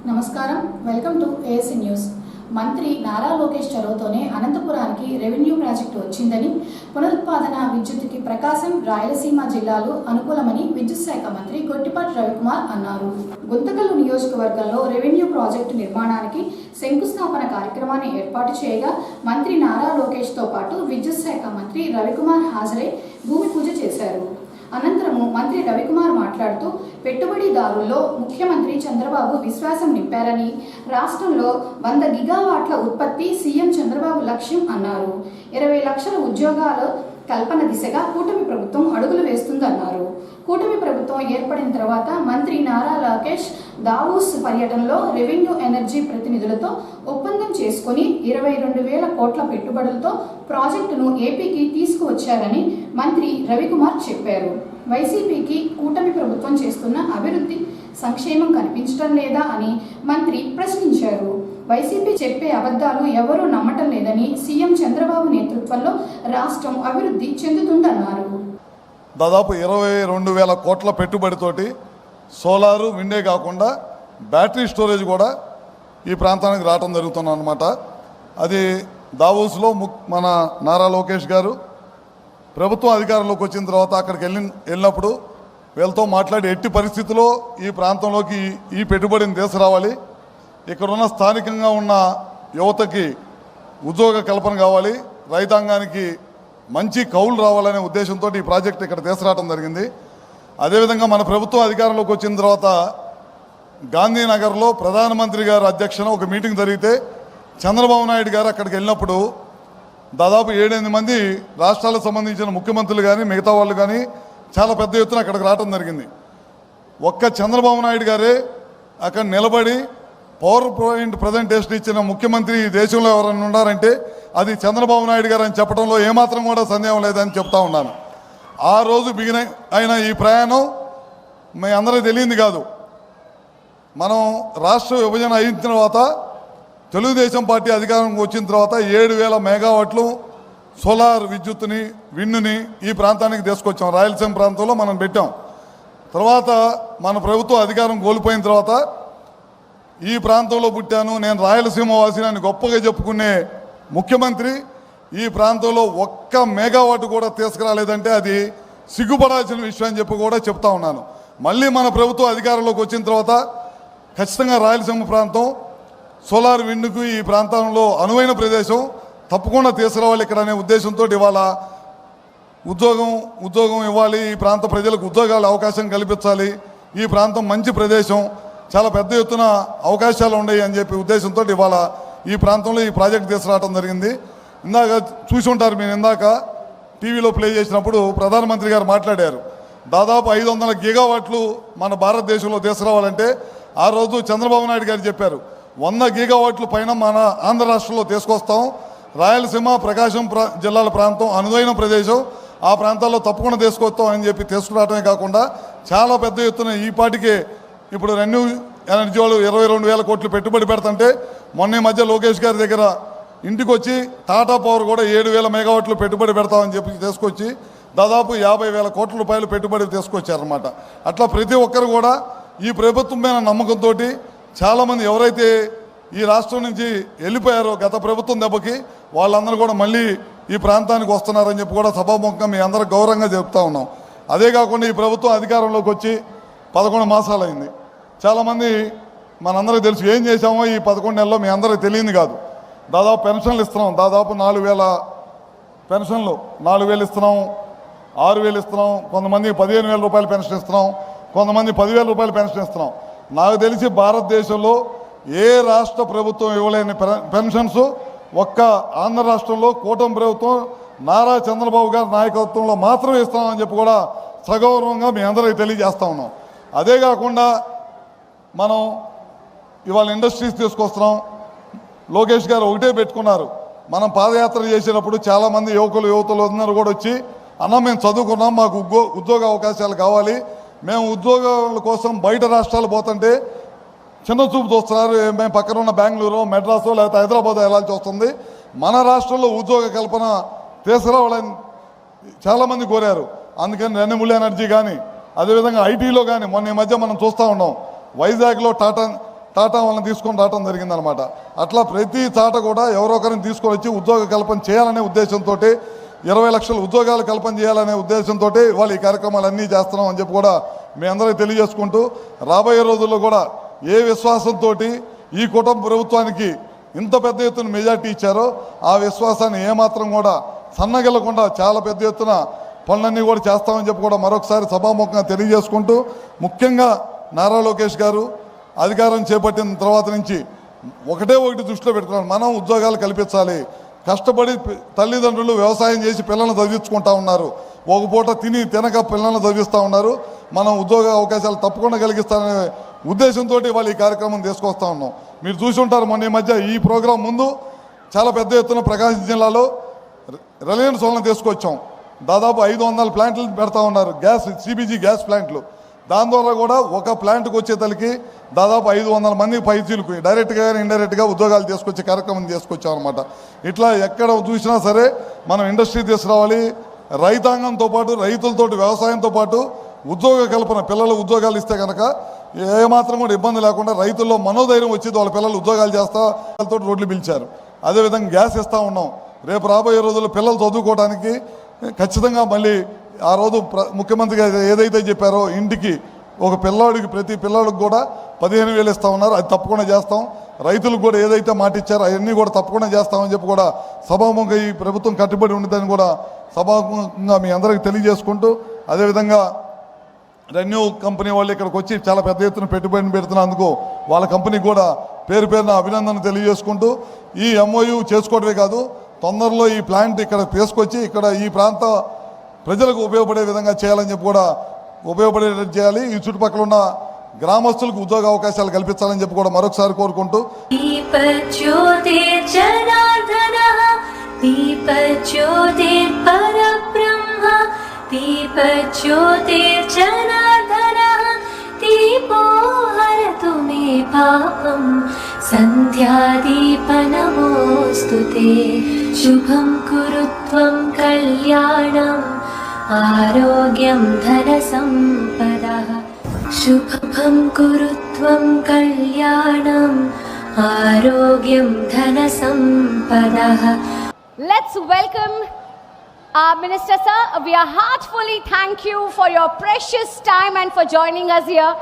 నమస్కారం, welcome to ASC news. మంత్రి నారా లోకేష్ చొరవతోనే అనంతపురానికి రెవెన్యూ ప్రాజెక్టు వచ్చిందని, పునరుత్పాదన విద్యుత్తుకి ప్రకాశం, రాయలసీమ జిల్లాలు అనుకూలమని విద్యుత్ శాఖ మంత్రి గొట్టిపాటి రవికుమార్ అన్నారు. గుంతకల్లు నియోజకవర్గంలో రెవెన్యూ ప్రాజెక్టు నిర్మాణానికి శంకుస్థాపన కార్యక్రమాన్ని ఏర్పాటు చేయగా మంత్రి నారా లోకేష్తో పాటు విద్యుత్ శాఖ మంత్రి రవికుమార్ హాజరై భూమి పూజ చేశారు. అనంతరము మంత్రి రవికుమార్ మాట్లాడుతూ పెట్టుబడిదారుల్లో ముఖ్యమంత్రి చంద్రబాబు విశ్వాసం నింపారని, రాష్ట్రంలో 100 గిగావాట్ల ఉత్పత్తి సీఎం చంద్రబాబు లక్ష్యం అన్నారు. 20 లక్షల ఉద్యోగాల కల్పన దిశగా కూటమి ప్రభుత్వం అడుగులు వేస్తుందన్నారు. కూటమి ప్రభుత్వం ఏర్పడిన తర్వాత మంత్రి నారా లోకేష్ దావోస్ పర్యటనలో రెవెన్యూ ఎనర్జీ ప్రతినిధులతో ఒప్పందం చేసుకుని 22,000 కోట్ల పెట్టుబడులతో ప్రాజెక్టును ఏపీకి తీసుకువచ్చారని మంత్రి రవికుమార్ చెప్పారు. వైసీపీకి కూటమి ప్రభుత్వం చేస్తున్న అభివృద్ధి సంక్షేమం కనిపించడం లేదా అని మంత్రి ప్రశ్నించారు. వైసీపీ చెప్పే అబద్ధాలు ఎవరూ నమ్మటం లేదని, సీఎం చంద్రబాబు నేతృత్వంలో రాష్ట్రం అభివృద్ధి చెందుతుందన్నారు. దాదాపు 22,000 కోట్ల పెట్టుబడితోటి సోలారు, విండే కాకుండా బ్యాటరీ స్టోరేజ్ కూడా ఈ ప్రాంతానికి రావడం జరుగుతుంది అన్నమాట. అది దావోస్లో మన నారా లోకేష్ గారు ప్రభుత్వం అధికారంలోకి వచ్చిన తర్వాత అక్కడికి వెళ్ళినప్పుడు వీళ్ళతో మాట్లాడి ఎట్టి పరిస్థితుల్లో ఈ ప్రాంతంలోకి ఈ పెట్టుబడిని తీసుకురావాలి, ఇక్కడున్న స్థానికంగా ఉన్న యువతకి ఉద్యోగ కల్పన కావాలి, రైతాంగానికి మంచి కౌలు రావాలనే ఉద్దేశంతో ఈ ప్రాజెక్ట్ ఇక్కడ తీసుకురావడం జరిగింది. అదేవిధంగా మన ప్రభుత్వం అధికారంలోకి వచ్చిన తర్వాత గాంధీనగర్లో ప్రధానమంత్రి గారి అధ్యక్షన ఒక మీటింగ్ జరిగితే చంద్రబాబు నాయుడు గారు అక్కడికి వెళ్ళినప్పుడు దాదాపు 7-8 మంది రాష్ట్రాలకు సంబంధించిన ముఖ్యమంత్రులు కానీ మిగతా వాళ్ళు కానీ చాలా పెద్ద ఎత్తున అక్కడికి రావడం జరిగింది. ఒక్క చంద్రబాబు నాయుడు గారే అక్కడ నిలబడి పవర్ పాయింట్ ప్రజెంటేషన్ ఇచ్చిన ముఖ్యమంత్రి ఈ దేశంలో ఎవరైనా ఉన్నారంటే అది చంద్రబాబు నాయుడు గారు అని చెప్పడంలో ఏమాత్రం కూడా సందేహం లేదని చెప్తా ఉన్నాను. ఆ రోజు బిగిన అయిన ఈ ప్రయాణం మీ అందరికీ తెలియంది కాదు. మనం రాష్ట్ర విభజన అయిన తర్వాత తెలుగుదేశం పార్టీ అధికారంకి వచ్చిన తర్వాత 7,000 మెగావాట్లు సోలార్ విద్యుత్తుని, విండుని ఈ ప్రాంతానికి తీసుకొచ్చాం. రాయలసీమ ప్రాంతంలో మనం పెట్టాం. తర్వాత మన ప్రభుత్వం అధికారం కోల్పోయిన తర్వాత ఈ ప్రాంతంలో పుట్టాను, నేను రాయలసీమ వాసిని అని గొప్పగా చెప్పుకునే ముఖ్యమంత్రి ఈ ప్రాంతంలో ఒక్క మెగావాట్ కూడా తీసుకురాలేదంటే అది సిగ్గుపడాల్సిన విషయం అని చెప్పి కూడా చెప్తా ఉన్నాను. మళ్ళీ మన ప్రభుత్వం అధికారంలోకి వచ్చిన తర్వాత ఖచ్చితంగా రాయలసీమ ప్రాంతం సోలార్ విండుకు ఈ ప్రాంతంలో అనువైన ప్రదేశం తప్పకుండా తీసుకురావాలి ఇక్కడ అనే ఉద్దేశంతో ఇవాళ ఉద్యోగం ఇవ్వాలి, ఈ ప్రాంత ప్రజలకు ఉద్యోగాల అవకాశం కల్పించాలి, ఈ ప్రాంతం మంచి ప్రదేశం, చాలా పెద్ద ఎత్తున అవకాశాలు ఉన్నాయి అని చెప్పి ఉద్దేశంతో ఇవాళ ఈ ప్రాంతంలో ఈ ప్రాజెక్ట్ తీసుకురావడం జరిగింది. ఇందాక చూసి ఉంటారు మీరు, ఇందాక టీవీలో ప్లే చేసినప్పుడు ప్రధానమంత్రి గారు మాట్లాడారు. దాదాపు 500 గిగావాట్లు మన భారతదేశంలో తీసుకురావాలంటే ఆ రోజు చంద్రబాబు నాయుడు గారు చెప్పారు 100 గిగావాట్ల పైన మన ఆంధ్ర రాష్ట్రంలో తీసుకొస్తాం. రాయలసీమ, ప్రకాశం జిల్లాల ప్రాంతం అనువైన ప్రదేశం, ఆ ప్రాంతాల్లో తప్పకుండా తీసుకొస్తాం అని చెప్పి తీసుకురావడమే కాకుండా చాలా పెద్ద ఎత్తున ఈ పాటికే ఇప్పుడు రెన్యూ ఎనర్జీ వాళ్ళు 22,000 కోట్లు పెట్టుబడి పెడుతుంటే మొన్న మధ్య లోకేష్ గారి దగ్గర ఇంటికి వచ్చి టాటా పవర్ కూడా 7,000 మెగావాట్లు పెట్టుబడి పెడతామని చెప్పి తీసుకొచ్చి దాదాపు 50,000 కోట్ల రూపాయలు పెట్టుబడి తీసుకొచ్చారన్నమాట. అట్లా ప్రతి ఒక్కరు కూడా ఈ ప్రభుత్వం మీద నమ్మకంతో చాలామంది ఎవరైతే ఈ రాష్ట్రం నుంచి వెళ్ళిపోయారో గత ప్రభుత్వం దెబ్బకి వాళ్ళందరూ కూడా మళ్ళీ ఈ ప్రాంతానికి వస్తున్నారని చెప్పి కూడా సభాముఖంగా మీ అందరూ గౌరవంగా చెప్తా ఉన్నాం. అదే కాకుండా ఈ ప్రభుత్వం అధికారంలోకి వచ్చి 11 మాసాలు అయింది. చాలామంది మనందరికీ తెలుసు ఏం చేశామో ఈ 11 నెలల్లో మీ అందరికీ తెలియదు కాదు. దాదాపు పెన్షన్లు ఇస్తున్నాం, దాదాపు 4,000 పెన్షన్లు, 4,000 ఇస్తున్నాం, 6,000 ఇస్తున్నాం, కొంతమంది 15,000 రూపాయలు పెన్షన్ ఇస్తున్నాం, కొంతమంది 10,000 రూపాయలు పెన్షన్ ఇస్తున్నాం. నాకు తెలిసి భారతదేశంలో ఏ రాష్ట్ర ప్రభుత్వం ఇవ్వలేని పెన్షన్స్ ఒక్క ఆంధ్ర రాష్ట్రంలో కూటమి ప్రభుత్వం నారా చంద్రబాబు గారి నాయకత్వంలో మాత్రమే ఇస్తామని చెప్పి కూడా సగౌరవంగా మీ అందరికీ తెలియజేస్తూ ఉన్నాం. అదే కాకుండా మనం ఇవాళ ఇండస్ట్రీస్ తీసుకొస్తున్నాం. లోకేష్ గారు ఒకటే పెట్టుకున్నారు, మనం పాదయాత్ర చేసేటప్పుడు చాలామంది యువతులు అందరూ కూడా వచ్చి అన్న మేము చదువుకున్నాం, మాకు ఉద్యోగ అవకాశాలు కావాలి, మేము ఉద్యోగాల కోసం బయట రాష్ట్రాలు పోతుంటే చిన్న చూపు చూస్తున్నారు, మేము పక్కన ఉన్న బెంగళూరు, మెడ్రాసు లేకపోతే హైదరాబాద్ వెళ్ళాల్సి వస్తుంది, మన రాష్ట్రంలో ఉద్యోగ కల్పన తీసుకురావాలని చాలామంది కోరారు. అందుకని రెన్యూబుల్ ఎనర్జీ కానీ అదేవిధంగా ఐటీలో కానీ మొన్న ఈ మధ్య మనం చూస్తూ ఉన్నాం వైజాగ్లో టాటా టాటా వాళ్ళని తీసుకొని రావడం జరిగిందనమాట. అట్లా ప్రతి చాట కూడా ఎవరో ఒకరిని తీసుకొని వచ్చి ఉద్యోగ కల్పన చేయాలనే ఉద్దేశంతో 20 లక్షల ఉద్యోగాలు కల్పన చేయాలనే ఉద్దేశంతో వాళ్ళు ఈ కార్యక్రమాలన్నీ చేస్తున్నాం అని చెప్పి కూడా మీ అందరికీ తెలియజేసుకుంటూ, రాబోయే రోజుల్లో కూడా ఏ విశ్వాసంతో ఈ కుటుంబ ప్రభుత్వానికి ఇంత పెద్ద ఎత్తున మెజార్టీ ఇచ్చారో ఆ విశ్వాసాన్ని ఏమాత్రం కూడా సన్నగిల్లకుండా చాలా పెద్ద ఎత్తున పనులన్నీ కూడా చేస్తామని చెప్పి కూడా మరొకసారి సభాముఖంగా తెలియజేసుకుంటూ, ముఖ్యంగా నారా లోకేష్ గారు అధికారం చేపట్టిన తర్వాత నుంచి ఒకటి దృష్టిలో పెట్టుకున్నాను, మనం ఉద్యోగాలు కల్పించాలి. కష్టపడి తల్లిదండ్రులు వ్యవసాయం చేసి పిల్లల్ని చదివించుకుంటా ఉన్నారు, ఒక పూట తినక పిల్లల్ని చదివిస్తూ ఉన్నారు. మనం ఉద్యోగ అవకాశాలు తప్పకుండా కలిగిస్తారనే ఉద్దేశంతో వాళ్ళు ఈ కార్యక్రమం తీసుకొస్తా ఉన్నాం. మీరు చూసి ఉంటారు, మొన్న ఈ మధ్య ఈ ప్రోగ్రాం ముందు చాలా పెద్ద ఎత్తున ప్రకాశం జిల్లాలో రిలయన్స్ వాళ్ళని తీసుకొచ్చాం. దాదాపు 500 ప్లాంట్లు పెడతా ఉన్నారు, గ్యాస్ సిబిజీ గ్యాస్ ప్లాంట్లు. దాని ద్వారా కూడా ఒక ప్లాంట్కి వచ్చేతలకి దాదాపు 500 మంది పైచీలకు డైరెక్ట్గా కానీ ఇండైరెక్ట్గా ఉద్యోగాలు తీసుకొచ్చే కార్యక్రమం తీసుకొచ్చాం అనమాట. ఇట్లా ఎక్కడ చూసినా సరే మనం ఇండస్ట్రీ తీసుకురావాలి. రైతాంగంతో పాటు రైతులతో వ్యవసాయంతో పాటు ఉద్యోగ కల్పన, పిల్లలు ఉద్యోగాలు ఇస్తే కనుక ఏమాత్రం కూడా ఇబ్బంది లేకుండా రైతుల్లో మనోధైర్యం వచ్చేది. వాళ్ళ పిల్లలు ఉద్యోగాలు చేస్తా వాళ్ళతో రోడ్లు పిలిచారు. అదేవిధంగా గ్యాస్ ఇస్తూ ఉన్నాం. రేపు రాబోయే రోజుల్లో పిల్లలు చదువుకోవడానికి ఖచ్చితంగా మళ్ళీ ఆ రోజు ముఖ్యమంత్రి గారు ఏదైతే చెప్పారో ఇంటికి ఒక పిల్లాడికి ప్రతి పిల్లాడికి కూడా 15,000 ఇస్తూ ఉన్నారు. అది తప్పకుండా చేస్తాం. రైతులకు కూడా ఏదైతే మాట ఇచ్చారో అవన్నీ కూడా తప్పకుండా చేస్తామని చెప్పి కూడా సభాముఖంగా ఈ ప్రభుత్వం కట్టుబడి ఉండదని కూడా సభాముఖంగా మీ అందరికీ తెలియజేసుకుంటూ, అదేవిధంగా రెన్యూ కంపెనీ వాళ్ళు ఇక్కడికి వచ్చి చాలా పెద్ద ఎత్తున పెట్టుబడిని పెడుతున్నందుకు వాళ్ళ కంపెనీకి కూడా పేరున అభినందన తెలియజేసుకుంటూ, ఈ ఎంఓయూ చేసుకోవడమే కాదు, తొందరలో ఈ ప్లాంట్ ఇక్కడ తీసుకొచ్చి ఇక్కడ ఈ ప్రాంత ప్రజలకు ఉపయోగపడే విధంగా చేయాలని చెప్పి కూడా ఉపయోగపడేటట్టు చేయాలి. ఈ చుట్టుపక్కల ఉన్న గ్రామస్తులకు ఉద్యోగ అవకాశాలు కల్పించాలని చెప్పి కూడా మరొకసారి కోరుకుంటూ, సంధ్యాదీపనమోస్తుతే శుభం కురుత్వం కళ్యాణం ఆరోగ్యం ధన సంపదః శుభం కురుత్వం కళ్యాణం ఆరోగ్యం ధన సంపదః. Let's welcome our Minister Sir. We are heartfully thank you for your precious time and for joining us here.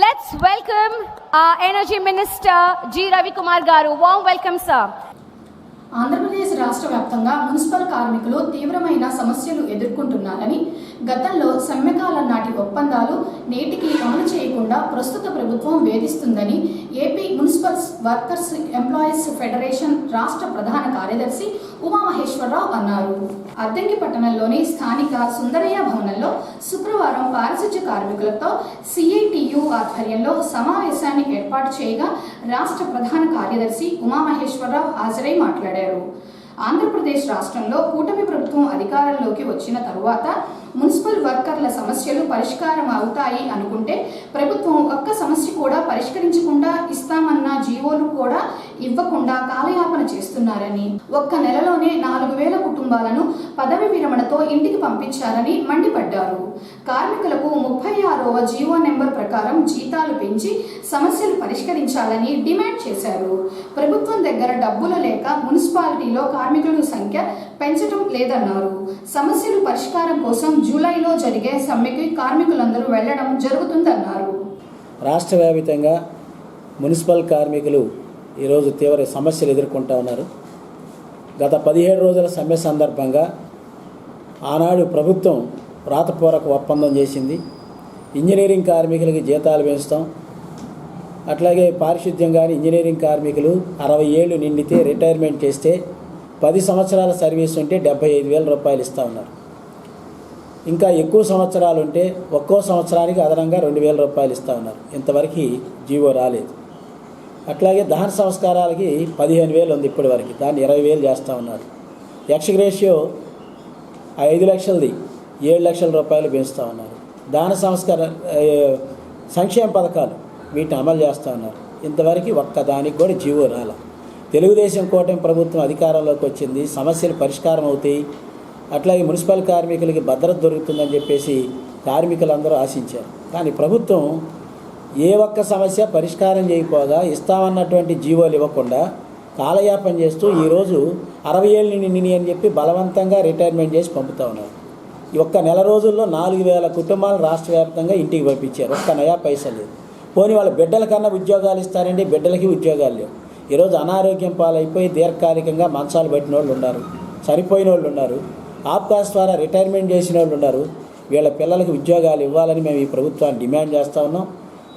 Let's welcome our Energy Minister G. Ravi Kumar Garu. Warm welcome, sir. Andhra Pradesh రాష్ట్ర వ్యాప్తంగా municipal కార్మికులు తీవ్రమైన సమస్యలు ఎదుర్కొంటున్నారని, గతంలో సమ్మెకాలం నాటి ఒప్పందాలు నేటికి అమలు చేయకుండా ప్రస్తుత ప్రభుత్వం వేధిస్తుందని AP municipal workers employees federation రాష్ట్ర ప్రధాన కార్యదర్శి ఉమామహేశ్వరరావు అన్నారు. అద్దెంకి పట్టణంలోని స్థానిక సుందరయ్య భవనంలో శుక్రవారం పారిశుధ్య కార్మికులతో సిఐటియు ఆధ్వర్యంలో సమావేశాన్ని ఏర్పాటు చేయగా రాష్ట్ర ప్రధాన కార్యదర్శి ఉమామహేశ్వరరావు హాజరై మాట్లాడారు. ఆంధ్రప్రదేశ్ రాష్ట్రంలో కూటమి ప్రభుత్వం అధికారంలోకి వచ్చిన తరువాత మున్సిపల్ వర్కర్ల సమస్యలు పరిష్కారం అవుతాయి అనుకుంటే ప్రభుత్వం ఒక్క సమస్య కూడా పరిష్కరించకుండా ఇస్తామన్న జీవోలు కూడా ఇవ్వకుండా కాలయాపన చేస్తున్నారని, ఒక్క నెలలోనే 4,000 కుటుంబాలను పదవి విరమణతో ఇంటికి పంపించారని మండిపడ్డారు. కార్మికులకు 36వ జీవో నెంబర్ ప్రకారం జీతాలు పెంచి సమస్యలు పరిష్కరించాలని డిమాండ్ చేశారు. ప్రభుత్వం దగ్గర డబ్బులు లేక మున్సిపాలిటీలో కార్మికుల సంఖ్య పెంచడం లేదన్నారు. సమస్యలు పరిష్కారం కోసం జూలైలో జరిగే సమ్మెకి కార్మికులందరూ వెళ్లడం జరుగుతుందన్నారు. రాష్ట్ర వ్యాప్తంగా మున్సిపల్ కార్మికులు ఈరోజు తీవ్ర సమస్యలు ఎదుర్కొంటూ ఉన్నారు. గత 17 రోజుల సమ్మె సందర్భంగా ఆనాడు ప్రభుత్వం రాతపూర్వక ఒప్పందం చేసింది. ఇంజనీరింగ్ కార్మికులకి జీతాలు పెంచుతాం, అట్లాగే పారిశుద్ధ్యం కానీ ఇంజనీరింగ్ కార్మికులు 60 ఏళ్ళు నిండితే రిటైర్మెంట్ చేస్తే 10 సంవత్సరాల సర్వీస్ ఉంటే 75,000 రూపాయలు ఇస్తూ ఉన్నారు. ఇంకా ఎక్కువ సంవత్సరాలు ఉంటే ఒక్కో సంవత్సరానికి అదనంగా 2,000 రూపాయలు ఇస్తూ ఉన్నారు. ఇంతవరకు జీవో రాలేదు. అట్లాగే దహన సంస్కారాలకి 15,000 ఉంది ఇప్పటి వరకు, దాన్ని 20,000 చేస్తూ ఉన్నారు. ఎక్స్ రేషియో 5 లక్షలది 7 లక్షల రూపాయలు పెంచుతూ ఉన్నారు. దాన సంస్కార సంక్షేమ పథకాలు వీటిని అమలు చేస్తూ ఉన్నారు. ఇంతవరకు ఒక్క దానికి కూడా జీవో రాల. తెలుగుదేశం కూటమి ప్రభుత్వం అధికారంలోకి వచ్చింది, సమస్యలు పరిష్కారం అవుతాయి, అట్లాగే మున్సిపల్ కార్మికులకి భద్రత దొరుకుతుందని చెప్పేసి కార్మికులందరూ ఆశించారు. కానీ ప్రభుత్వం ఏ ఒక్క సమస్య పరిష్కారం చేయకపోగా ఇస్తామన్నటువంటి జీవోలు ఇవ్వకుండా కాలయాపన చేస్తూ ఈరోజు 60 ఏళ్ళు నిండి అని చెప్పి బలవంతంగా రిటైర్మెంట్ చేసి పంపుతా ఉన్నారు. ఈ ఒక్క నెల రోజుల్లో 4000 కుటుంబాలు రాష్ట్ర వ్యాప్తంగా ఇంటికి పంపించారు. ఒక్క నయా పైసా లేదు. పోనీ వాళ్ళ బిడ్డల కన్నా ఉద్యోగాలు ఇస్తారండి, బిడ్డలకి ఉద్యోగాలు లేవు. ఈరోజు అనారోగ్యం పాలైపోయి దీర్ఘకాలికంగా మంచాలు పెట్టిన వాళ్ళు ఉన్నారు, చనిపోయిన వాళ్ళు ఉన్నారు, ఆప్కాస్ ద్వారా రిటైర్మెంట్ చేసిన వాళ్ళు ఉన్నారు. వీళ్ళ పిల్లలకి ఉద్యోగాలు ఇవ్వాలని మేము ఈ ప్రభుత్వాన్ని డిమాండ్ చేస్తూ ఉన్నాం.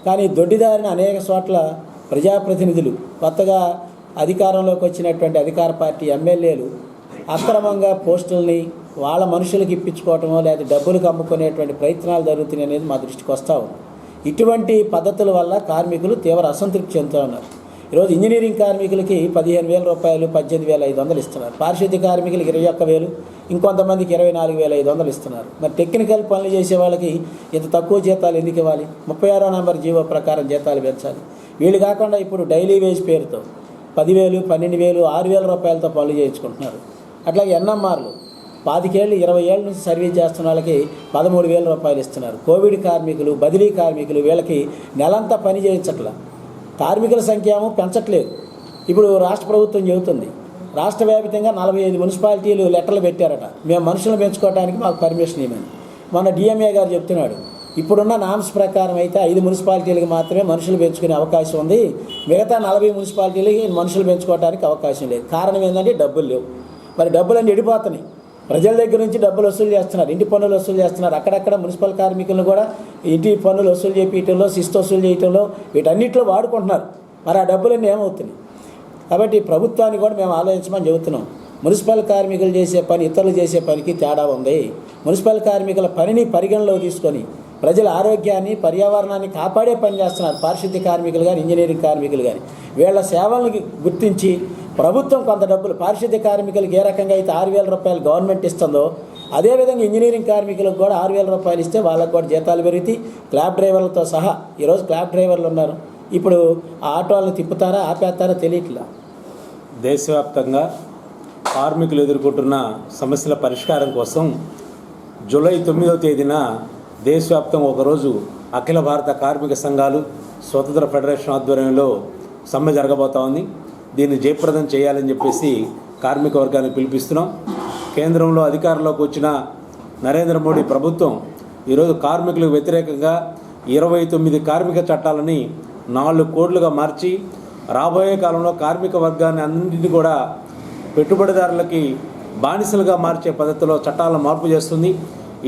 కానీ దొడ్డిదారిన అనేక చోట్ల ప్రజాప్రతినిధులు, కొత్తగా అధికారంలోకి వచ్చినటువంటి అధికార పార్టీ ఎమ్మెల్యేలు అక్రమంగా పోస్టుల్ని వాళ్ళ మనుషులకు ఇప్పించుకోవటమో లేదా డబ్బులకు అమ్ముకునేటువంటి ప్రయత్నాలు జరుగుతున్నాయి అనేది మా దృష్టికి వస్తూ ఉంది. ఇటువంటి పద్ధతుల వల్ల కార్మికులు తీవ్ర అసంతృప్తి చెందుతూ ఉన్నారు. ఈరోజు ఇంజనీరింగ్ కార్మికులకి 15,000 రూపాయలు, 18,500 ఇస్తున్నారు. పారిశుద్ధ్య కార్మికులకి 21,000, ఇంకొంతమందికి 24,500 ఇస్తున్నారు. మరి టెక్నికల్ పనులు చేసే వాళ్ళకి ఇంత తక్కువ జీతాలు ఎందుకు ఇవ్వాలి? 36వ నంబర్ జీవో ప్రకారం జీతాలు పెంచాలి. వీళ్ళు కాకుండా ఇప్పుడు డైలీ వేజ్ పేరుతో 10,000, 12,000, 6,000 రూపాయలతో పనులు చేయించుకుంటున్నారు. అట్లాగే ఎన్ఎంఆర్లు 25 ఏళ్ళు, 20 ఏళ్ళ నుంచి సర్వీస్ చేస్తున్న వాళ్ళకి 13,000 రూపాయలు ఇస్తున్నారు. కోవిడ్ కార్మికులు, బదిలీ కార్మికులు వీళ్ళకి నెలంతా పని చేయించట్లా. కార్మికుల సంఖ్య ఏమో పెంచట్లేదు. ఇప్పుడు రాష్ట్ర ప్రభుత్వం చెబుతుంది రాష్ట్ర వ్యాప్తంగా 45 మున్సిపాలిటీలు లెటర్లు పెట్టారట, మేము మనుషులను పెంచుకోవడానికి మాకు పర్మిషన్ ఇవ్వమని. మన డిఎంఏ గారు చెప్తున్నాడు, ఇప్పుడున్న నామ్స్ ప్రకారం అయితే 5 మున్సిపాలిటీలకు మాత్రమే మనుషులు పెంచుకునే అవకాశం ఉంది, మిగతా 40 మున్సిపాలిటీలకి మనుషులు పెంచుకోవడానికి అవకాశం లేదు. కారణం ఏంటంటే డబ్బులు లేవు. మరి డబ్బులన్నీ ఎడిపోతున్నాయి. ప్రజల దగ్గర నుంచి డబ్బులు వసూలు చేస్తున్నారు, ఇంటి పన్నులు వసూలు చేస్తున్నారు. అక్కడక్కడ మున్సిపల్ కార్మికులను కూడా ఇంటి పన్నులు వసూలు చేయించడంలో, శిస్తు వసూలు చేయడంలో వీటన్నిటిలో వాడుకుంటున్నారు. మరి ఆ డబ్బులన్నీ ఏమవుతున్నాయి? కాబట్టి ప్రభుత్వాన్ని కూడా మేము ఆలోచించమని చెబుతున్నాం. మున్సిపల్ కార్మికులు చేసే పని ఇతరులు చేసే పనికి తేడా ఉంది. మున్సిపల్ కార్మికుల పనిని పరిగణలో తీసుకొని ప్రజల ఆరోగ్యాన్ని, పర్యావరణాన్ని కాపాడే పని చేస్తున్నారు. పారిశుద్ధ్య కార్మికులు కానీ, ఇంజనీరింగ్ కార్మికులు కానీ వీళ్ళ సేవలను గుర్తించి ప్రభుత్వం కొంత డబ్బులు పారిశుద్ధ్య కార్మికులకు ఏ రకంగా అయితే 6,000 రూపాయలు గవర్నమెంట్ ఇస్తుందో అదేవిధంగా ఇంజనీరింగ్ కార్మికులకు కూడా 6,000 రూపాయలు ఇస్తే వాళ్ళకు కూడా జీతాలు పెరిగితే క్లాబ్ డ్రైవర్లతో సహా ఈరోజు క్లాబ్ డ్రైవర్లు ఉన్నారు. ఇప్పుడు ఆ ఆటోలను తిప్పుతారా, ఆపేస్తారా తెలియట్లా. దేశవ్యాప్తంగా కార్మికులు ఎదుర్కొంటున్న సమస్యల పరిష్కారం కోసం జూలై 9వ తేదీన దేశవ్యాప్తంగా ఒకరోజు అఖిల భారత కార్మిక సంఘాలు స్వతంత్ర ఫెడరేషన్ ఆధ్వర్యంలో సమ్మె జరగబోతా ఉంది. దీన్ని జయప్రదం చేయాలని చెప్పేసి కార్మిక వర్గాన్ని పిలిపిస్తున్నాం. కేంద్రంలో అధికారంలోకి వచ్చిన నరేంద్ర మోడీ ప్రభుత్వం ఈరోజు కార్మికులకు వ్యతిరేకంగా 29 కార్మిక చట్టాలని 4 కోడ్లుగా మార్చి రాబోయే కాలంలో కార్మిక వర్గాన్ని అన్నింటినీ కూడా పెట్టుబడిదారులకి బానిసలుగా మార్చే పద్ధతిలో చట్టాలను మార్పు చేస్తుంది.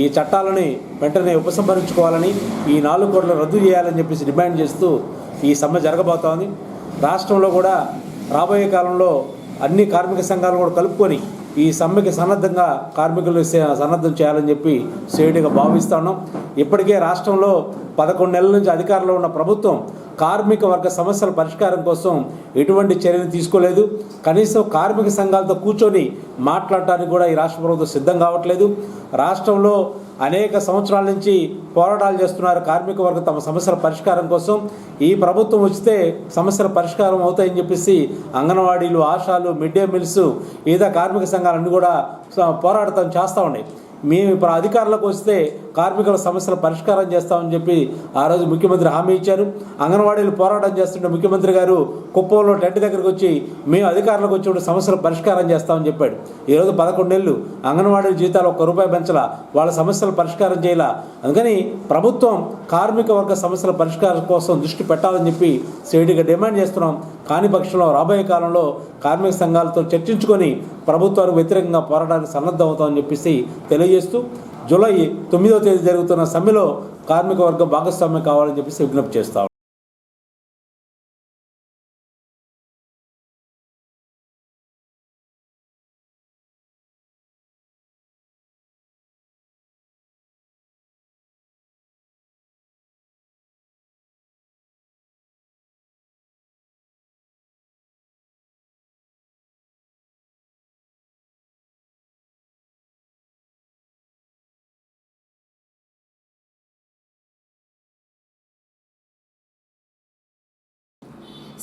ఈ చట్టాలని వెంటనే ఉపసంహరించుకోవాలని, ఈ 4 కోడ్లు రద్దు చేయాలని చెప్పేసి డిమాండ్ చేస్తూ ఈ సమ్మె జరగబోతోంది. రాష్ట్రంలో కూడా రాబోయే కాలంలో అన్ని కార్మిక సంఘాలు కూడా కలుపుకొని ఈ సమ్మెకి సన్నద్ధంగా కార్మికులు సన్నద్ధం చేయాలని చెప్పి సేటుగా భావిస్తూ ఉన్నాం. ఇప్పటికే రాష్ట్రంలో 11 నెలల నుంచి అధికారంలో ఉన్న ప్రభుత్వం కార్మిక వర్గ సమస్యల పరిష్కారం కోసం ఎటువంటి చర్యలు తీసుకోలేదు. కనీసం కార్మిక సంఘాలతో కూర్చొని మాట్లాడటానికి కూడా ఈ రాష్ట్ర ప్రభుత్వం సిద్ధం కావట్లేదు. రాష్ట్రంలో అనేక సంవత్సరాల నుంచి పోరాటాలు చేస్తున్నారు కార్మిక వర్గం తమ సమస్యల పరిష్కారం కోసం. ఈ ప్రభుత్వం వస్తే సమస్యల పరిష్కారం అవుతాయని చెప్పేసి అంగన్వాడీలు, ఆశాలు, మిడ్ డే మీల్స్, వివిధ కార్మిక సంఘాలన్నీ కూడా పోరాటం చేస్తూ ఉన్నాయి. మేము ఇప్పుడు అధికారంలోకి వస్తే కార్మికుల సమస్యల పరిష్కారం చేస్తామని చెప్పి ఆ రోజు ముఖ్యమంత్రి హామీ ఇచ్చారు. అంగన్వాడీలు పోరాటం చేస్తుంటే ముఖ్యమంత్రి గారు కుప్పంలో టెంట్ దగ్గరకు వచ్చి మేము అధికారంలోకి వచ్చినప్పుడు సమస్యల పరిష్కారం చేస్తామని చెప్పాడు. ఈరోజు 11 నెలలు అంగన్వాడీ జీతాలు ₹1 పెంచలా, వాళ్ళ సమస్యల పరిష్కారం చేయాల. అందుకని ప్రభుత్వం కార్మిక వర్గ సమస్యల పరిష్కారం కోసం దృష్టి పెట్టాలని చెప్పి సేటుగా డిమాండ్ చేస్తున్నాం. కాని పక్షంలో రాబోయే కాలంలో కార్మిక సంఘాలతో చర్చించుకొని ప్రభుత్వానికి వ్యతిరేకంగా పోరాటానికి సన్నద్ధం అవుతామని చెప్పేసి తెలియజేస్తూ జూలై 9వ తేదీ జరుగుతున్న సమ్మెలో కార్మిక వర్గం భాగస్వామ్యం కావాలని చెప్పేసి విజ్ఞప్తి చేస్తాం.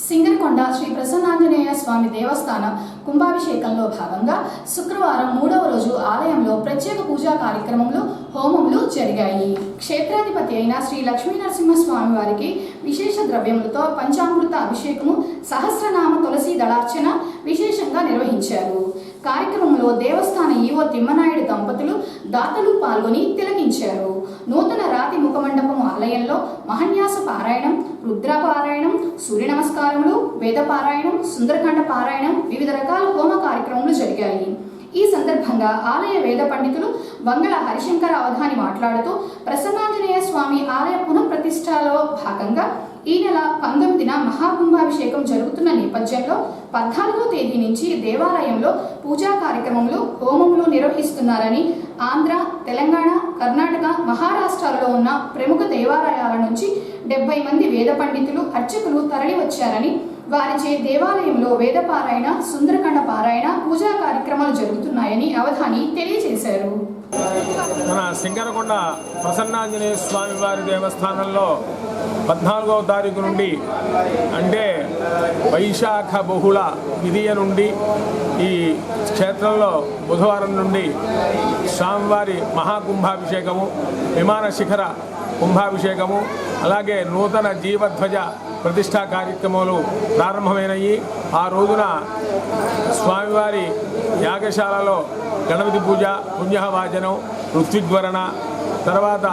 సింగరకొండ శ్రీ ప్రసన్నాంజనేయ స్వామి దేవస్థాన కుంభాభిషేకంలో భాగంగా శుక్రవారం 3వ రోజు ఆలయంలో ప్రత్యేక పూజా కార్యక్రమంలో హోమములు జరిగాయి. క్షేత్రాధిపతి అయిన శ్రీ లక్ష్మీనరసింహస్వామి వారికి విశేష ద్రవ్యములతో పంచామృత అభిషేకము, సహస్రనామ తులసి దళార్చన విశేషంగా నిర్వహించారు. కార్యక్రమంలో దేవస్థాన ఈవో తిమ్మనాయుడు దంపతులు, దాతలు పాల్గొని తిలకించారు. నూతన రాతి ముఖమండపం ఆలయంలో మహన్యాస పారాయణం, రుద్ర పారాయణం, సూర్య నమస్కారములు, వేద పారాయణం, సుందరకాండ పారాయణం, వివిధ రకాల హోమ కార్యక్రమాలు జరిగాయి. ఈ సందర్భంగా ఆలయ వేద పండితులు వంగళ హరిశంకర అవధాని మాట్లాడుతూ ప్రసన్నాంజనేయ స్వామి ఆలయ పునఃప్రతిష్టలో భాగంగా ఈ నెల 19న మహాకుంభాభిషేకం జరుగుతున్న నేపథ్యంలో 14వ తేదీ నుంచి దేవాలయంలో పూజా కార్యక్రమంలో హోమములు నిర్వహిస్తున్నారని, ఆంధ్ర, తెలంగాణ, కర్ణాటక, మహారాష్ట్రాలలో ఉన్న ప్రముఖ దేవాలయాల నుంచి 70 మంది వేద పండితులు, అర్చకులు తరలి వచ్చారని, వారిచే దేవాలయంలో వేద పారాయణ, సుందరకాండ పారాయణ, పూజా కార్యక్రమాలు జరుగుతున్నాయని అవధాని తెలియజేశారు. మన సింగరకొండ ప్రసన్నాంజనేయ స్వామి వారి దేవస్థానంలో 14వ తారీఖు నుండి అంటే వైశాఖ బహుళ విధియ నుండి ఈ క్షేత్రంలో బుధవారం నుండి స్వామివారి మహాకుంభాభిషేకము, విమాన శిఖర కుంభాభిషేకము, అలాగే నూతన జీవధ్వజ ప్రతిష్టా కార్యక్రమాలు ప్రారంభమైనవి. ఆ రోజున స్వామివారి యాగశాలలో గణపతి పూజ, పుణ్యవాచనం, ఋత్విగ్వరణ, తర్వాత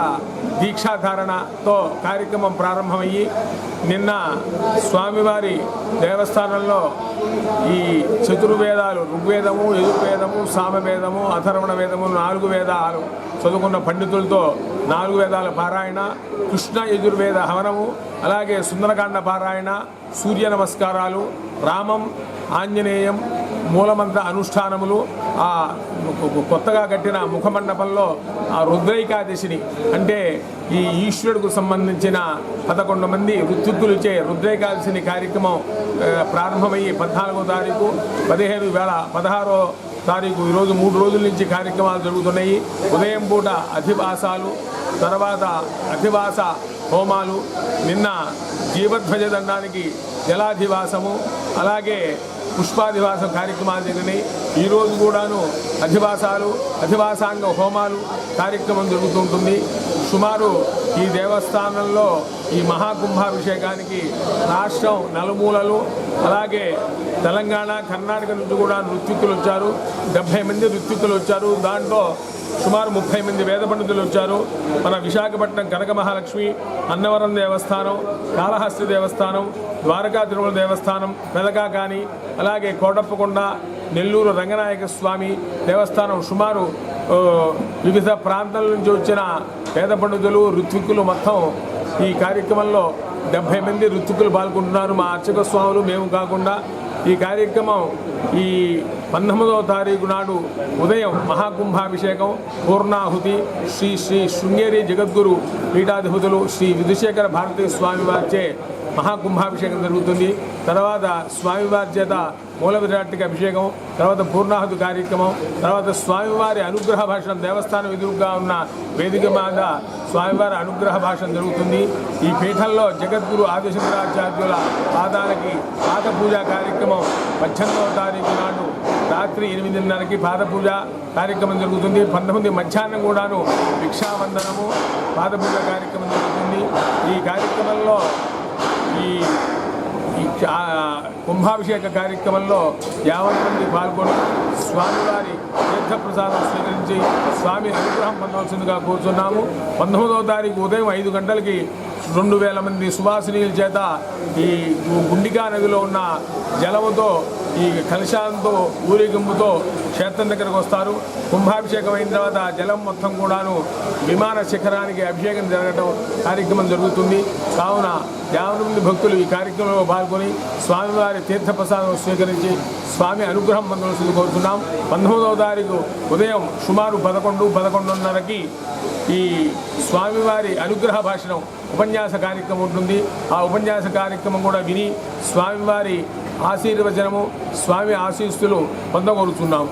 దీక్షాధారణతో కార్యక్రమం ప్రారంభమయ్యి నిన్న స్వామివారి దేవస్థానంలో ఈ చతుర్వేదాలు, ఋగ్వేదము, యజుర్వేదము, సామవేదము, అథర్వణ వేదము 4 వేదాలు చదువుకున్న పండితులతో 4 వేదాల పారాయణ, కృష్ణ యజుర్వేద హవనము, అలాగే సుందరకాండ పారాయణ, సూర్య నమస్కారాలు, రామం, ఆంజనేయం, మూలమంత్ర అనుష్ఠానములు, ఆ కొత్తగా కట్టిన ముఖమండపంలో ఆ రుద్రైకాదశిని అంటే ఈ ఈశ్వరుడికి సంబంధించిన 11 మంది ఋత్విక్కులచే రుద్రైకాదశిని కార్యక్రమం ప్రారంభమయ్యి 14వ తారీఖు, 16వ తారీఖు ఈరోజు 3 రోజుల నుంచి కార్యక్రమాలు జరుగుతున్నాయి. ఉదయం పూట అధివాసాలు, తర్వాత అధివాస హోమాలు, నిన్న జీవధ్వజ దండానికి జలాధివాసము, అలాగే పుష్పాధివాస కార్యక్రమాలు జరిగినాయి. ఈరోజు కూడాను అధివాసాలు, అధివాసాంగ హోమాలు కార్యక్రమం జరుగుతుంటుంది. సుమారు ఈ దేవస్థానంలో ఈ మహాకుంభాభిషేకానికి రాష్ట్రం నలుమూలలు, అలాగే తెలంగాణ, కర్ణాటక నుంచి కూడా ఋత్విక్కులు వచ్చారు. 70 మంది ఋత్విక్కులు వచ్చారు. దాంట్లో సుమారు 30 మంది వేద పండితులు వచ్చారు. మన విశాఖపట్నం కనక మహాలక్ష్మి, అన్నవరం దేవస్థానం, కాళహస్తి దేవస్థానం, ద్వారకా తిరుమల దేవస్థానం, పెదకాకాని, అలాగే కోటప్పకొండ, నెల్లూరు రంగనాయక స్వామి దేవస్థానం సుమారు వివిధ ప్రాంతాల నుంచి వచ్చిన పేద పండితులు, ఋత్విక్కులు మొత్తం ఈ కార్యక్రమంలో 70 మంది ఋత్విక్కులు పాల్గొంటున్నారు. మా అర్చక స్వాములు మేము కాకుండా ఈ కార్యక్రమం ఈ 19వ తారీఖు నాడు ఉదయం మహాకుంభాభిషేకం, పూర్ణాహుతి, శ్రీ శ్రీ శృంగేరి జగద్గురు పీఠాధిపతులు శ్రీ విధుశేఖర భారతీ స్వామి వారిచే మహాకుంభాభిషేకం జరుగుతుంది. తర్వాత స్వామివారి చేత మూల విరాట్కి అభిషేకం, తర్వాత పూర్ణాహుతి కార్యక్రమం, తర్వాత స్వామివారి అనుగ్రహ భాషణం దేవస్థానం ఎదురుగా ఉన్న వేదిక మీద స్వామివారి అనుగ్రహ భాషణం జరుగుతుంది. ఈ పీఠంలో జగద్గురు ఆదిశంకరాచార్యుల పాదాలకి పాద పూజా కార్యక్రమం 18వ తారీఖు నాడు రాత్రి 8:30కి పాద పూజ కార్యక్రమం జరుగుతుంది. 19 మధ్యాహ్నం కూడాను భిక్షావందనము, పాద పూజ కార్యక్రమం జరుగుతుంది. ఈ కార్యక్రమంలో ఈ కుంభాభిషేక కార్యక్రమంలో 50 మంది పాల్గొని స్వామివారి తీర్థప్రసాదం స్వీకరించి స్వామి అనుగ్రహం పొందవలసిందిగా కోరుతున్నాము. 19వ తారీఖు ఉదయం 5 గంటలకి 2000 మంది సువాసినీయుల చేత ఈ గుండికా నదిలో ఉన్న జలముతో, ఈ కలశాంతో, ఊరేగింపుతో క్షేత్రం దగ్గరకు వస్తారు. కుంభాభిషేకం అయిన తర్వాత జలం మొత్తం కూడాను విమాన శిఖరానికి అభిషేకం జరగడం కార్యక్రమం జరుగుతుంది. కావున 50 మంది భక్తులు ఈ కార్యక్రమంలో పాల్గొని స్వామివారి తీర్థప్రసాదం స్వీకరించి స్వామి అనుగ్రహం పొందవలసింది కోరుతున్నాం. 19వ తారీఖు ఉదయం సుమారు 11:30కి ఈ స్వామివారి అనుగ్రహ భాషణం ఉపన్యాస కార్యక్రమం ఉంటుంది. ఆ ఉపన్యాస కార్యక్రమం కూడా విని స్వామివారి ఆశీర్వచనము, స్వామి ఆశీస్సులు పొందగోరుతున్నాం.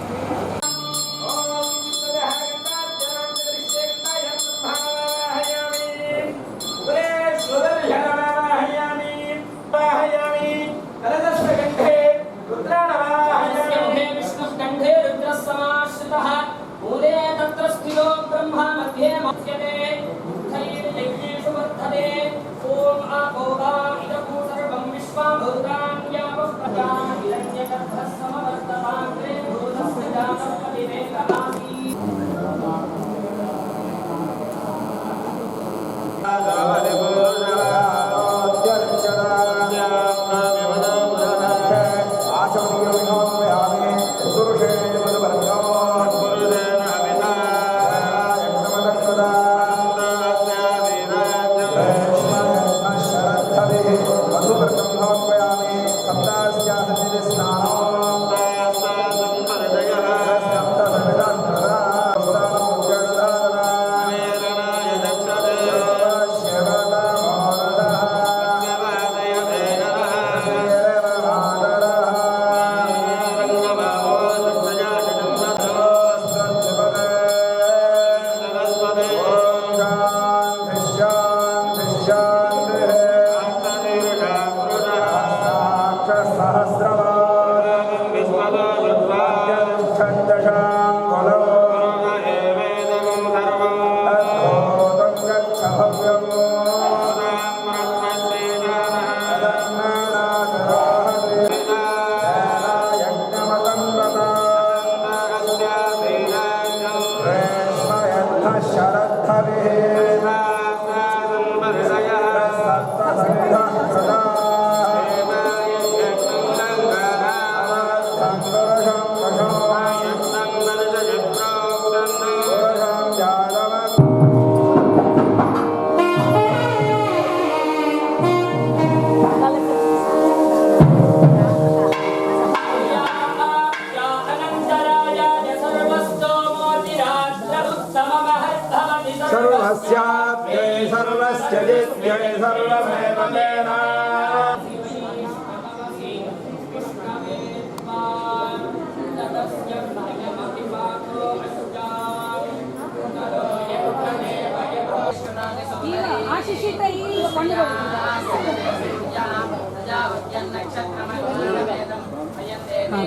सर्वस्याप्यै सर्वस्य जित्यै सर्वमेव तेन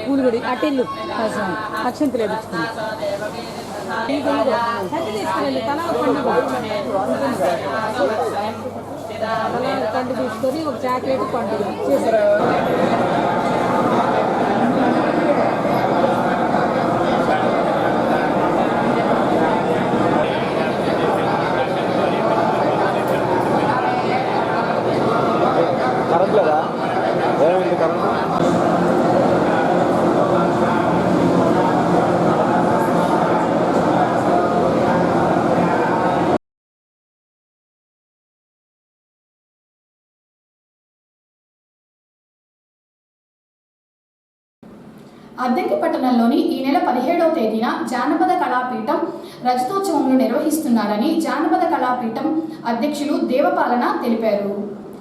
పూలుగుడి అటెళ్ళు అక్షంతలు వేయించుకుని తల పండు తీసుకొని ఒక చాక్లెట్ పండుగ చేశారు. కరెంట్ లేదా ఏమైంది కరెంట్? అద్దంకి పట్టణంలోని ఈ నెల 17వ తేదీన జానపద కళాపీఠం రజతోత్సవంలో నిర్వహిస్తున్నారని జానపద కళాపీఠం అధ్యక్షులు దేవపాలన తెలిపారు.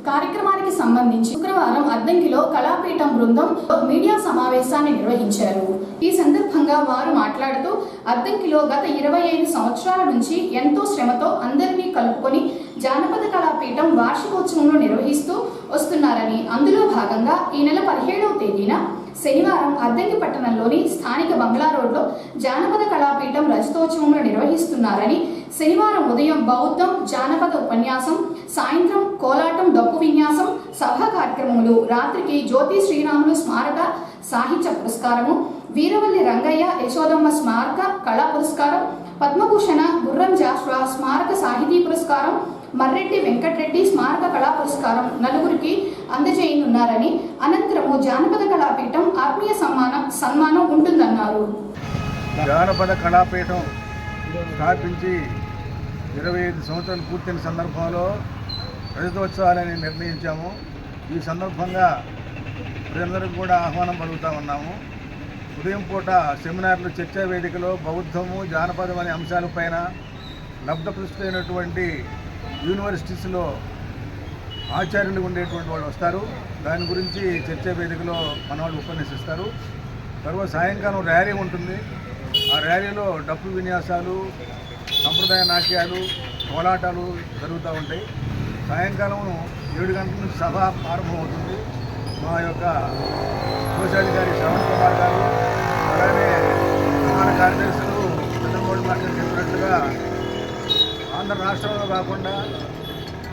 కార్యక్రమానికి సంబంధించి శుక్రవారం అద్దంకిలో కళాపీఠం బృందం మీడియా సమావేశాన్ని నిర్వహించారు. ఈ సందర్భంగా వారు మాట్లాడుతూ అద్దంకిలో గత 25 సంవత్సరాల నుంచి ఎంతో శ్రమతో అందరినీ కలుపుకొని జానపద కళాపీఠం వార్షికోత్సవంలో నిర్వహిస్తూ వస్తున్నారని, అందులో భాగంగా ఈ నెల 17వ తేదీన శనివారం అద్దంకి పట్టణంలోని స్థానిక బంగ్లా రోడ్లో జానపద కళాపీఠం రజతోత్సవంలో నిర్వహిస్తున్నారని, శనివారం ఉదయం బౌద్ధం జానపద ఉపన్యాసం, సాయంత్రం కోలాటం డప్పు విన్యాసం, సభా కార్యక్రమములు, రాత్రికి జ్యోతి శ్రీరాములు స్మారక సాహిత్య పురస్కారము, వీరవల్లి రంగయ్య యశోదమ్మ స్మారక కళా పురస్కారం, పద్మభూషణ గుర్రం జాషువా స్మారక సాహితీ పురస్కారం, మర్రెడ్డి వెంకటరెడ్డి స్మారక కళా పురస్కారం నలుగురికి అందజేయనున్నారని, అనంతరము జానపద కళాపీఠం ఆత్మీయ సన్మానం ఉంటుందన్నారు. జానపద కళాపీఠం స్థాపించి 25 సంవత్సరాలు పూర్తయిన సందర్భంలో రజతోత్సవాలని నిర్ణయించాము. ఈ సందర్భంగా ప్రజలందరికీ కూడా ఆహ్వానం పలుకుతా ఉన్నాము. ఉదయం పూట సెమినార్లు చర్చా వేదికలో బౌద్ధము జానపదం అనే అంశాలపైన లబ్ధప్రస్తుతమైనటువంటి యూనివర్సిటీస్లో ఆచార్యులు ఉండేటువంటి వాళ్ళు వస్తారు. దాని గురించి చర్చా వేదికలో మన వాళ్ళు ఉపన్యసిస్తారు. తర్వాత సాయంకాలం ర్యాలీ ఉంటుంది. ఆ ర్యాలీలో డప్పు విన్యాసాలు, సంప్రదాయ నాట్యాలు, కోలాటాలు జరుగుతూ ఉంటాయి. సాయంకాలం 7 గంటల నుంచి సభ ప్రారంభమవుతుంది. మా యొక్క కోశాధికారి శ్రవణ్ కుమార్ గారు, అలానే ప్రధాన కార్యదర్శులు చంద్రమౌళి మార్కెట్ చెప్పినట్లుగా ఆంధ్ర రాష్ట్రంలో కాకుండా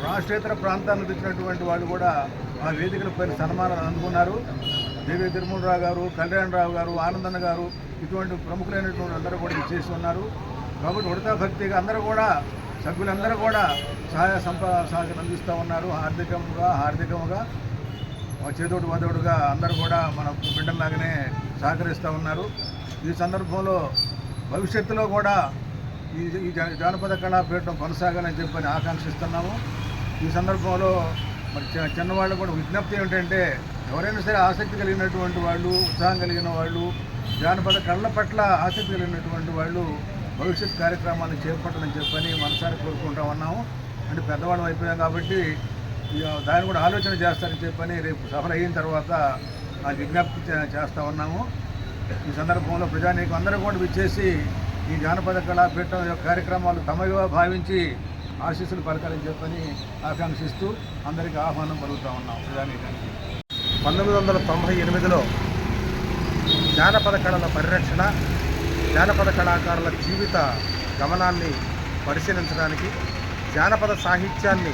రాష్ట్రేతర ప్రాంతాలకు తెచ్చినటువంటి వాళ్ళు కూడా ఆ వేదికల పైన సన్మానాలు అందుకున్నారు. దేవి తిరుమలరావు గారు, కళ్యాణరావు గారు, ఆనందన్న గారు ఇటువంటి ప్రముఖులైనటువంటి అందరూ కూడా ఇచ్చేసి ఉన్నారు. కాబట్టి ఉడతా భక్తిగా అందరూ కూడా సభ్యులందరూ కూడా సహాయ సహకారం అందిస్తూ ఉన్నారు. ఆర్థికంగా చేదోడు వాదోడుగా అందరూ కూడా మన బిడ్డల్లాగానే సహకరిస్తూ ఉన్నారు. ఈ సందర్భంలో భవిష్యత్తులో కూడా ఈ జానపద కళాపీఠం కొనసాగాలని చెప్పని ఆకాంక్షిస్తున్నాము. ఈ సందర్భంలో మరి చిన్నవాళ్ళు కూడా విజ్ఞప్తి ఏమిటంటే ఎవరైనా సరే ఆసక్తి కలిగినటువంటి వాళ్ళు, ఉత్సాహం కలిగిన వాళ్ళు, జానపద కళల పట్ల ఆసక్తి కలిగినటువంటి వాళ్ళు భవిష్యత్ కార్యక్రమాలను చేపట్టాలని చెప్పని మనసారి కోరుకుంటా ఉన్నాము. అంటే పెద్దవాళ్ళు అయిపోయాం కాబట్టి దాన్ని కూడా ఆలోచన చేస్తారని చెప్పని రేపు సభలు అయిన తర్వాత ఆ విజ్ఞప్తి చేస్తూ ఉన్నాము. ఈ సందర్భంలో ప్రజానీకం అందరూ కూడా విచ్చేసి ఈ జానపద కళాపీఠం యొక్క కార్యక్రమాలు తమగా భావించి ఆశీస్సులు పలకాలని చెప్పని ఆకాంక్షిస్తూ అందరికీ ఆహ్వానం పలుకుతూ ఉన్నాం. ప్రజానీకానికి 1998లో జానపద కళల పరిరక్షణ, జానపద కళాకారుల జీవిత గమనాన్ని పరిశీలించడానికి, జానపద సాహిత్యాన్ని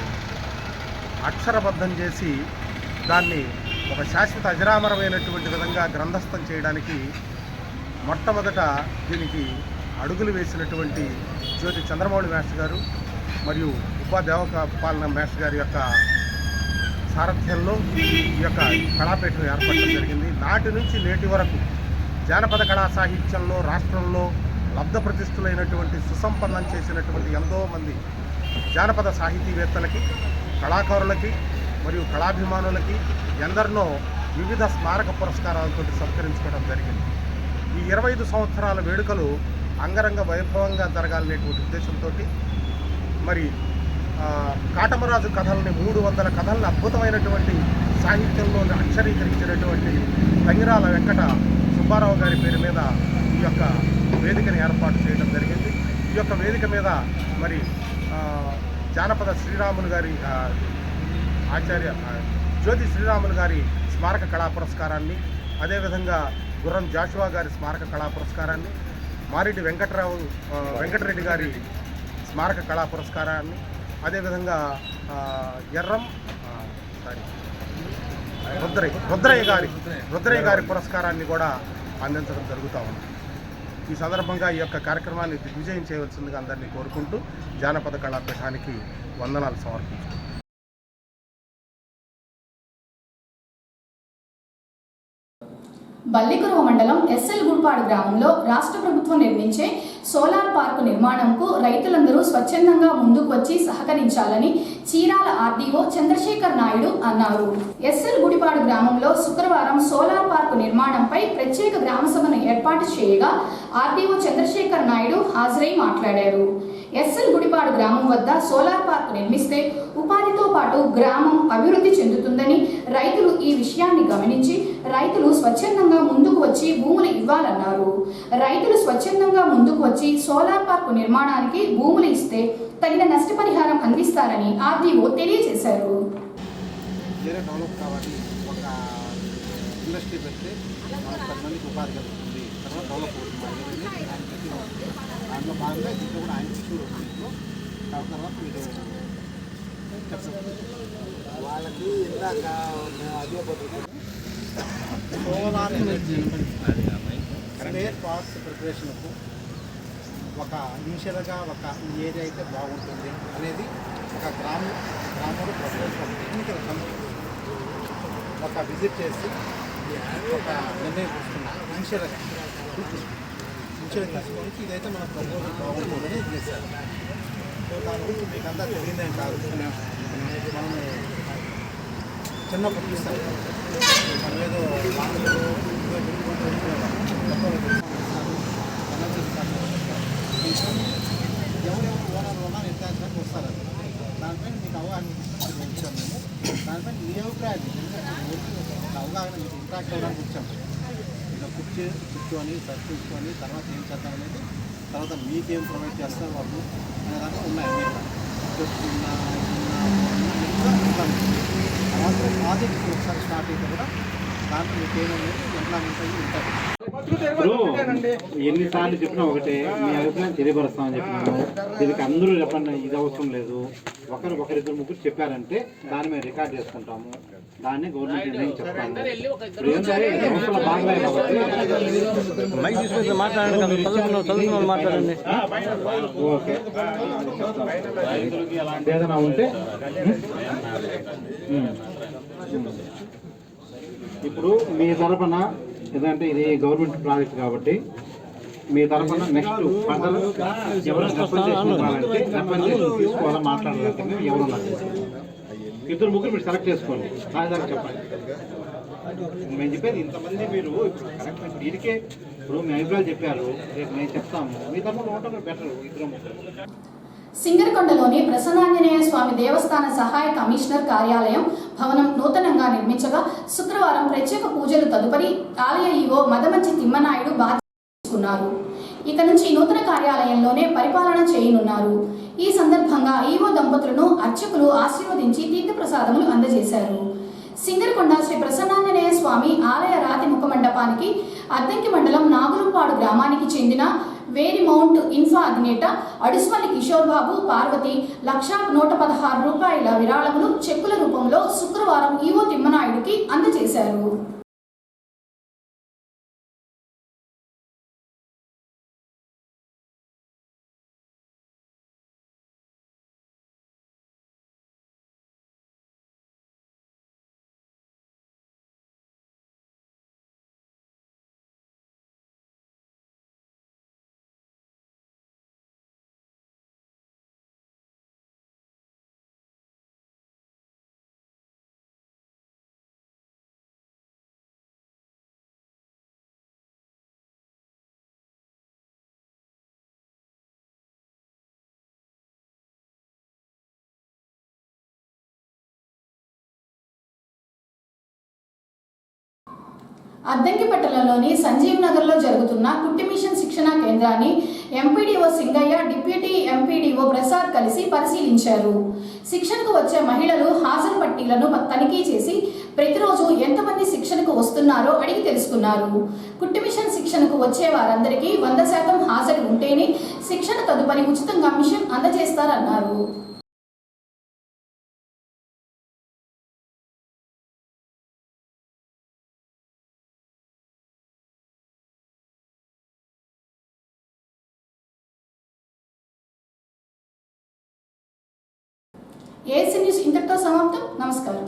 అక్షరబద్ధం చేసి దాన్ని ఒక శాశ్వత అజరామరమైనటువంటి విధంగా గ్రంథస్థం చేయడానికి మొట్టమొదట దీనికి అడుగులు వేసినటువంటి జ్యోతి చంద్రమౌళి మాస్టర్ గారు మరియు దేవపాలన మాస్టర్ గారి యొక్క సారథ్యంలో ఈ యొక్క కళాపీఠం ఏర్పడడం జరిగింది. నాటి నుంచి నేటి వరకు జానపద కళా సాహిత్యంలో రాష్ట్రంలో లబ్ధ ప్రతిష్ఠులైనటువంటి సుసంపన్నం చేసినటువంటి ఎంతోమంది జానపద సాహితీవేత్తలకి, కళాకారులకి మరియు కళాభిమానులకి ఎందరినో వివిధ స్మారక పురస్కారాలతో సత్కరించుకోవడం జరిగింది. ఈ 25 సంవత్సరాల వేడుకలు అంగరంగ వైభవంగా జరగాలనేటువంటి ఉద్దేశంతో మరి కాటమరాజు కథల్ని 300 కథల్ని అద్భుతమైనటువంటి సాహిత్యంలో అక్షరీకరించినటువంటి తంగిరాల వెంకట సుబ్బారావు గారి పేరు మీద ఈ యొక్క వేదికను ఏర్పాటు చేయడం జరిగింది. ఈ యొక్క వేదిక మీద మరి జానపద శ్రీరాములు గారి ఆచార్య జ్యోతి శ్రీరాములు గారి స్మారక కళా పురస్కారాన్ని, అదేవిధంగా గుర్రం జాషువా గారి స్మారక కళా పురస్కారాన్ని, మారెడ్డి వెంకటరెడ్డి గారి స్మారక కళా పురస్కారాన్ని, అదేవిధంగా రుద్రయ్య గారి పురస్కారాన్ని కూడా అందించడం జరుగుతూ ఉంది. ఈ సందర్భంగా ఈ యొక్క కార్యక్రమాన్ని దిగ్విజయం చేయవలసిందిగా అందరినీ కోరుకుంటూ జానపద కళాపీఠానికి వందనాలు సమర్పించుకుంటున్నాను. బల్లికురువ మండలం ఎస్ఎల్ గుడిపాడు గ్రామంలో రాష్ట్ర ప్రభుత్వం నిర్మించే సోలార్ పార్కు నిర్మాణంకు రైతులందరూ స్వచ్ఛందంగా ముందుకు వచ్చి సహకరించాలని చీరాల ఆర్డీఓ చంద్రశేఖర్ నాయుడు అన్నారు. ఎస్ఎల్ గుడిపాడు గ్రామంలో శుక్రవారం సోలార్ పార్కు నిర్మాణంపై ప్రత్యేక గ్రామసభను ఏర్పాటు చేయగా ఆర్డీఓ చంద్రశేఖర్ నాయుడు హాజరై మాట్లాడారు. ఎస్ఎల్ గుడిపాడు గ్రామం వద్ద సోలార్ పార్కు నిర్మిస్తే ఉపాధితో పాటు గ్రామం అభివృద్ధి చెందుతుందని, రైతులు ఈ విషయాన్ని గమనించి రైతులు స్వచ్ఛందంగా ముందుకు వచ్చి భూములు ఇవ్వాలన్నారు. రైతులు స్వచ్ఛందంగా ముందుకు వచ్చి సోలార్ పార్కు నిర్మాణానికి భూములు ఇస్తే తగిన నష్టపరిహారం అందిస్తారని ఆర్డీఓ తెలియజేశారు. డెవలప్ కావాలి, ఒక ఇండస్ట్రీ పెడితే మనకు 10 మందికి ఉపాధి కలుగుతుంది, తర్వాత డెవలప్ అవుతుంది. దాంట్లో భాగంగా దీంట్లో కూడా ఆయన చూడు తర్వాత మీరు చెప్పండి. వాళ్ళకి ఇందాక అదే సోలార్ ఎనర్జీ స్పేర్ పార్ట్స్ ప్రిపరేషన్కు ఒక ఇనిషియల్గా ఒక ఈ ఏరియా అయితే బాగుంటుంది అనేది ఒక గ్రామంలో ప్రపోజల్ టెక్నికల్ కమిటీ ఒక విజిట్ చేసి ఒక నిర్ణయం తీసుకున్నాను. ఇనిషియల్గా తీసుకొని ఇదైతే మన ప్రపోజల్ బాగుంటుందని చేశారు. సో దాని గురించి మీకు అంతా తెలియదేం కాదు. మనం చిన్నప్పుడు చూస్తాం, మనం ఏదో ఎవరెవరు ఓనర్ నిర్ధారించడానికి వస్తారు. దానిపైన మీకు అవగాహన ఇచ్చాం మేము. దానిపైన మీ అభిప్రాయాలు అవగాహన మీకు ఇంట్రాక్ట్ అవ్వడానికి వచ్చాం. ఇలా కూర్చొని చర్చించుకొని తర్వాత ఏం చేద్దాం అనేది, తర్వాత మీకేం ప్రొవైడ్ చేస్తారు వాళ్ళు అనే దాంట్లో ఉన్నాయి. తర్వాత ప్రాజెక్ట్ ఒకసారి స్టార్ట్ అయితే కూడా దాంట్లో మీకు ఏమనేది ఎంప్లాయ్మెంట్ అయ్యి ఉంటుంది. ఇప్పుడు ఎన్నిసార్లు చెప్పినా ఒకటే, మీ అభిప్రాయం తెలియపరుస్తామని చెప్పినాము. దీనికి అందరూ చెప్పండి, ఇది అవసరం లేదు, ఒకరిద్దరు ముగ్గురు చెప్పారంటే దాన్ని మేము రికార్డ్ చేసుకుంటాము, దాన్ని గవర్నమెంట్ నిర్ణయం చెప్తాము. ఇప్పుడు ఏంటంటే వ్యవస్థలో భాగమే కాబట్టి ఓకే అలాంటి ఏదైనా ఉంటే ఇప్పుడు మీ తరఫున, ఎందుకంటే ఇది గవర్నమెంట్ ప్రాజెక్ట్ కాబట్టి మీ తరఫున నెక్స్ట్ ఫర్దర్ ఎవరైనా తీసుకోవాలా మాట్లాడాలంటే ఎవరు ఇద్దరు ముగ్గురు మీరు సెలెక్ట్ చేసుకోండి. రాజధాని చెప్పండి. మేము చెప్పేది ఇంతమంది మీరు కరెక్ట్ దీనికే ఇప్పుడు మీ అభిప్రాయాలు చెప్పారు, రేపు మేము చెప్తాము, మీ తరఫున ఉండటం బెటర్. ఇద్దరు ముగ్గురు సింగరకొండలోని ప్రసన్నాంజనేయ స్వామి దేవస్థాన సహాయ కమిషనర్ కార్యాలయం భవనం నూతనంగా నిర్మించగా శుక్రవారం ప్రత్యేక పూజలు తదుపరి ఆలయ ఈవో మదమంచి తిమ్మనాయుడు బాధ్యత తీసుకున్నారు. ఇక నుంచి నూతన కార్యాలయంలోనే పరిపాలన చేయనున్నారు. ఈ సందర్భంగా ఈవో దంపతులను అర్చకులు ఆశీర్వదించి తీర్థప్రసాదములు అందజేశారు. సింగరకొండ శ్రీ ప్రసన్నాంజనేయ స్వామి ఆలయ రాతి ముఖ మండపానికి అద్దంకి మండలం నాగులుపాడు గ్రామానికి చెందిన వేరి మౌంట్ ఇన్ఫా అధినేత అడుస్మల్లి కిషోర్ బాబు పార్వతి 1,116 రూపాయల విరాళములు చెక్కుల రూపంలో శుక్రవారం ఈవో తిమ్మనాయుడికి అందజేశారు. అద్దంకి పట్టణంలోని సంజీవ్ నగర్లో జరుగుతున్న కుట్టి మిషన్ శిక్షణా కేంద్రాన్ని MPDO Singaiah, deputy MPDO Prasad కలిసి పరిశీలించారు. శిక్షణకు వచ్చే మహిళలు హాజరు పట్టీలను తనిఖీ చేసి ప్రతిరోజు ఎంతమంది శిక్షణకు వస్తున్నారో అడిగి తెలుసుకున్నారు. కుట్టి మిషన్ శిక్షణకు వచ్చే వారందరికీ 100% హాజరు ఉంటేనే శిక్షణ తదుపరి ఉచితంగా మిషన్ అందజేస్తారన్నారు. ఏసీ న్యూస్ ఇంతటితో సమాప్తం. నమస్కారం.